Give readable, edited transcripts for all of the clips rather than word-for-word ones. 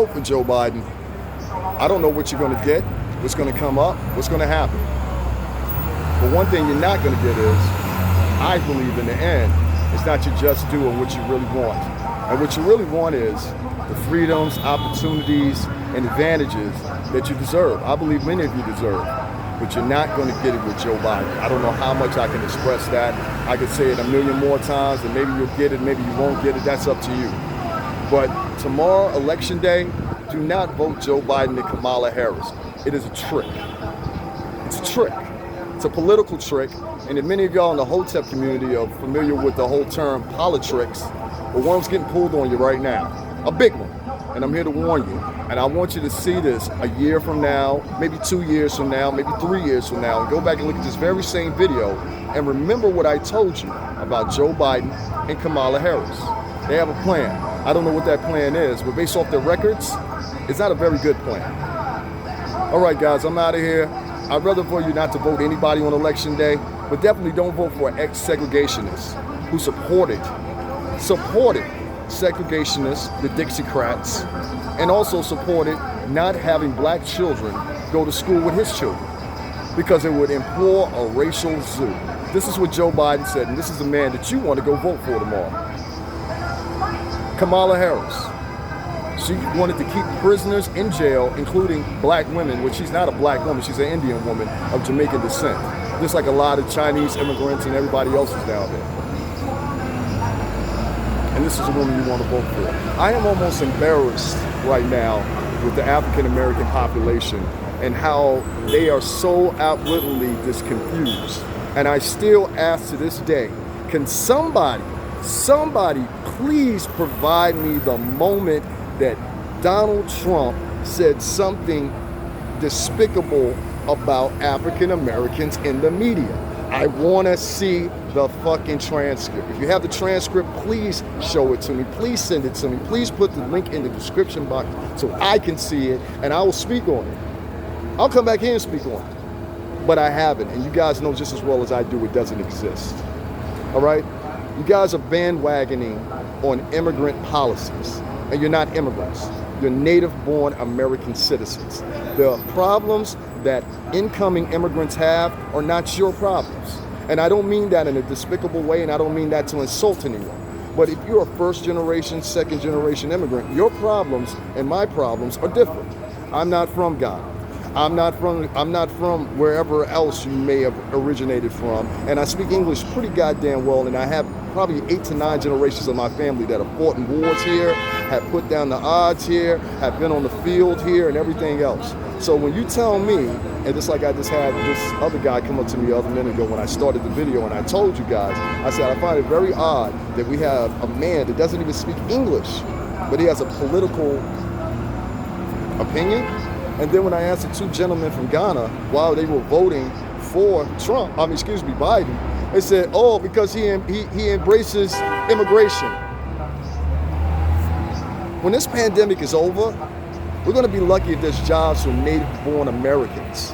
vote for Joe Biden, I don't know what you're going to get, what's going to come up, what's going to happen. But one thing you're not going to get is, I believe in the end, it's not you just doing what you really want. And what you really want is the freedoms, opportunities, and advantages that you deserve. I believe many of you deserve, but you're not going to get it with Joe Biden. I don't know how much I can express that. I could say it a million more times, and maybe you'll get it, maybe you won't get it. That's up to you. But tomorrow, Election Day, do not vote Joe Biden and Kamala Harris. It is a trick. It's a trick. It's a political trick. And if many of y'all in the Hotep community are familiar with the whole term politics, but one's getting pulled on you right now, a big one. And I'm here to warn you. And I want you to see this a year from now, maybe 2 years from now, maybe 3 years from now, and go back and look at this very same video and remember what I told you about Joe Biden and Kamala Harris. They have a plan. I don't know what that plan is, but based off their records, it's not a very good plan. All right, guys, I'm out of here. I'd rather for you not to vote anybody on Election Day, but definitely don't vote for ex-segregationists who supported segregationists, the Dixiecrats, and also supported not having black children go to school with his children because it would implore a racial zoo. This is what Joe Biden said, and this is the man that you want to go vote for tomorrow. Kamala Harris. She wanted to keep prisoners in jail, including black women, which she's not a black woman, she's an Indian woman of Jamaican descent, just like a lot of Chinese immigrants and everybody else is down there. And this is a woman you want to vote for. I am almost embarrassed right now with the African American population and how they are so outwardly confused. And I still ask to this day, can somebody please provide me the moment that Donald Trump said something despicable about African Americans in the media? I want to see the fucking transcript. If you have the transcript, please show it to me. Please send it to me. Please put the link in the description box so I can see it and I will speak on it. I'll come back here and speak on it. But I haven't, and you guys know just as well as I do it doesn't exist. All right? You guys are bandwagoning on immigrant policies, and you're not immigrants. You're native-born American citizens. The problems that incoming immigrants have are not your problems. And I don't mean that in a despicable way, and I don't mean that to insult anyone. But if you're a first-generation, second-generation immigrant, your problems and my problems are different. I'm not from Ghana. I'm not from wherever else you may have originated from, and I speak English pretty goddamn well, and I have probably 8 to 9 generations of my family that have fought in wars here, have put down the odds here, have been on the field here, and everything else. So when you tell me, and just like I just had this other guy come up to me the other minute ago when I started the video, and I told you guys, I said I find it very odd that we have a man that doesn't even speak English, but he has a political opinion. And then when I asked the 2 gentlemen from Ghana while they were voting for Biden, they said, oh, because he embraces immigration. When this pandemic is over, we're going to be lucky if there's jobs for native-born Americans.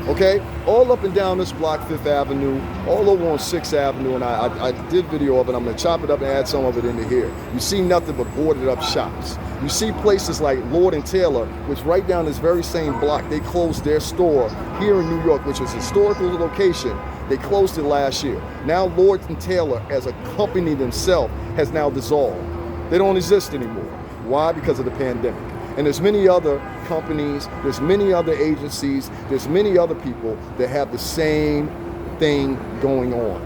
Okay? All up and down this block, 5th Avenue, all over on 6th Avenue, and I did video of it. I'm going to chop it up and add some of it into here. You see nothing but boarded up shops. You see places like Lord & Taylor, which right down this very same block, they closed their store here in New York, which is a historical location. They closed it last year. Now Lord & Taylor, as a company themselves, has now dissolved. They don't exist anymore. Why? Because of the pandemic. And there's many other companies, there's many other agencies, there's many other people that have the same thing going on.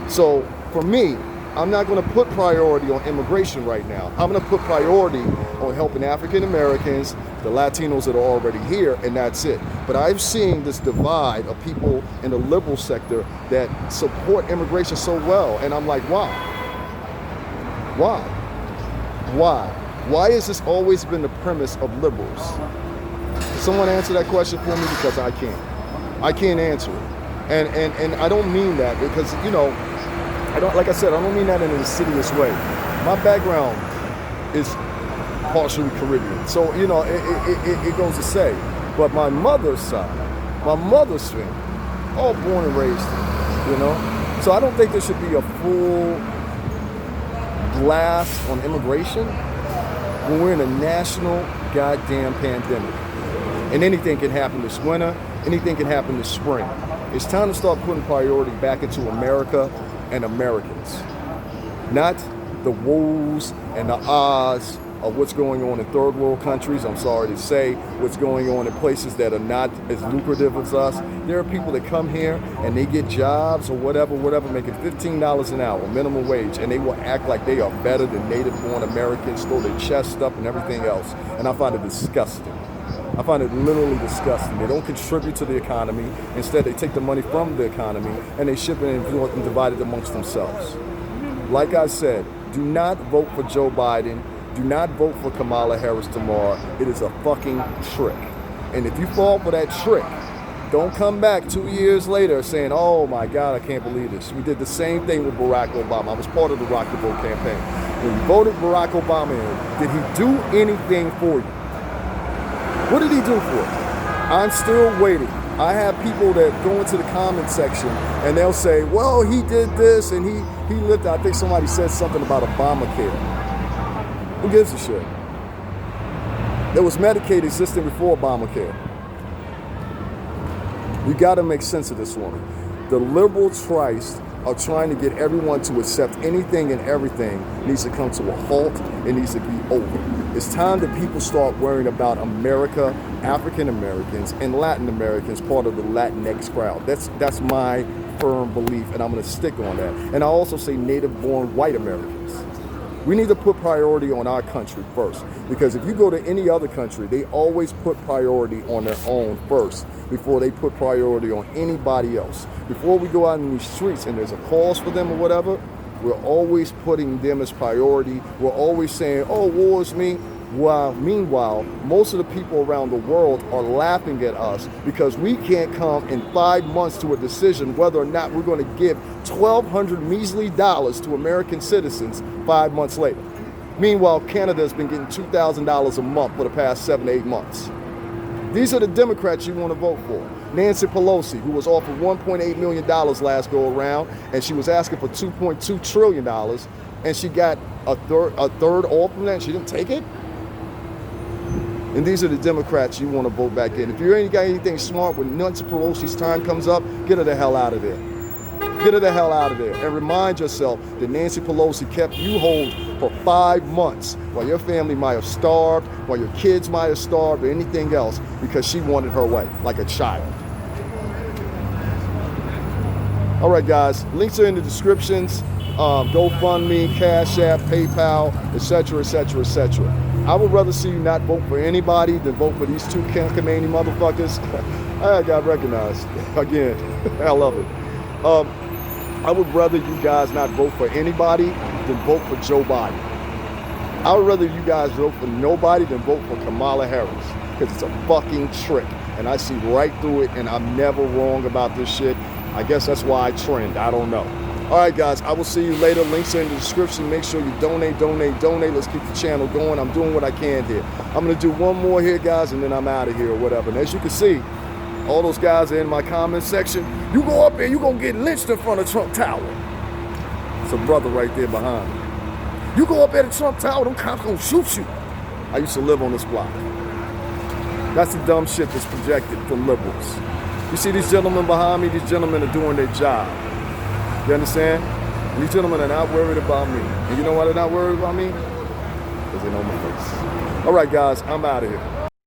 So for me, I'm not going to put priority on immigration right now. I'm going to put priority on helping African Americans, the Latinos that are already here, and that's it. But I've seen this divide of people in the liberal sector that support immigration so well, and I'm like, why? Why? Why? Why has this always been the premise of liberals? Can someone answer that question for me? Because I can't. I can't answer it. And I don't mean that because, you know, like I said, I don't mean that in an insidious way. My background is partially Caribbean. So, you know, it goes to say. But my mother's side, my mother's family, all born and raised here, you know? So I don't think there should be a full blast on immigration when we're in a national goddamn pandemic. And anything can happen this winter, anything can happen this spring. It's time to start putting priority back into America and Americans. Not the woes and the ahs of what's going on in third world countries. I'm sorry to say, what's going on in places that are not as lucrative as us. There are people that come here and they get jobs or whatever, making $15 an hour, minimum wage, and they will act like they are better than native-born Americans, throw their chest up and everything else. And I find it disgusting. I find it literally disgusting. They don't contribute to the economy. Instead, they take the money from the economy and they ship it and divide it amongst themselves. Like I said, do not vote for Joe Biden. Do not vote for Kamala Harris tomorrow. It is a fucking trick. And if you fall for that trick, don't come back 2 years later saying, oh my God, I can't believe this. We did the same thing with Barack Obama. I was part of the Rock the Vote campaign. When you voted Barack Obama in, did he do anything for you? What did he do for you? I'm still waiting. I have people that go into the comment section and they'll say, well, he did this and he lived. I think somebody said something about Obamacare. Who gives a shit? There was Medicaid existing before Obamacare. You got to make sense of this one. The liberal trice are trying to get everyone to accept anything and everything. It needs to come to a halt. It needs to be over. It's time that people start worrying about America, African Americans, and Latin Americans, part of the Latinx crowd. That's my firm belief, and I'm going to stick on that. And I also say native-born white Americans. We need to put priority on our country first, because if you go to any other country, they always put priority on their own first before they put priority on anybody else. Before we go out in these streets and there's a cause for them or whatever, we're always putting them as priority. We're always saying, oh, war is me. While meanwhile, most of the people around the world are laughing at us because we can't come in 5 months to a decision whether or not we're going to give $1,200 measly to American citizens 5 months later. Meanwhile, Canada has been getting $2,000 a month for the past 7 to 8 months. These are the Democrats you want to vote for. Nancy Pelosi, who was offered $1.8 million last go around, and she was asking for $2.2 trillion, and she got a third off from that. She didn't take it. And these are the Democrats you want to vote back in. If you ain't got anything smart, when Nancy Pelosi's time comes up, get her the hell out of there. Get her the hell out of there. And remind yourself that Nancy Pelosi kept you home for 5 months while your family might have starved, while your kids might have starved, or anything else, because she wanted her way, like a child. All right, guys, links are in the descriptions. GoFundMe, Cash App, PayPal, etc., etc., etc. I would rather see you not vote for anybody than vote for these two Kamala motherfuckers. I got recognized. Again, I love it. I would rather you guys not vote for anybody than vote for Joe Biden. I would rather you guys vote for nobody than vote for Kamala Harris, because it's a fucking trick. And I see right through it, and I'm never wrong about this shit. I guess that's why I trend. I don't know. All right, guys, I will see you later. Links are in the description. Make sure you donate. Let's keep the channel going. I'm doing what I can here. I'm going to do one more here, guys, and then I'm out of here or whatever. And as you can see, all those guys are in my comment section. You go up there, you're going to get lynched in front of Trump Tower. It's a brother right there behind me. You go up there to Trump Tower, them cops going to shoot you. I used to live on this block. That's the dumb shit that's projected from liberals. You see these gentlemen behind me? These gentlemen are doing their job. You understand? These gentlemen are not worried about me. And you know why they're not worried about me? Because they know my face. All right, guys, I'm out of here.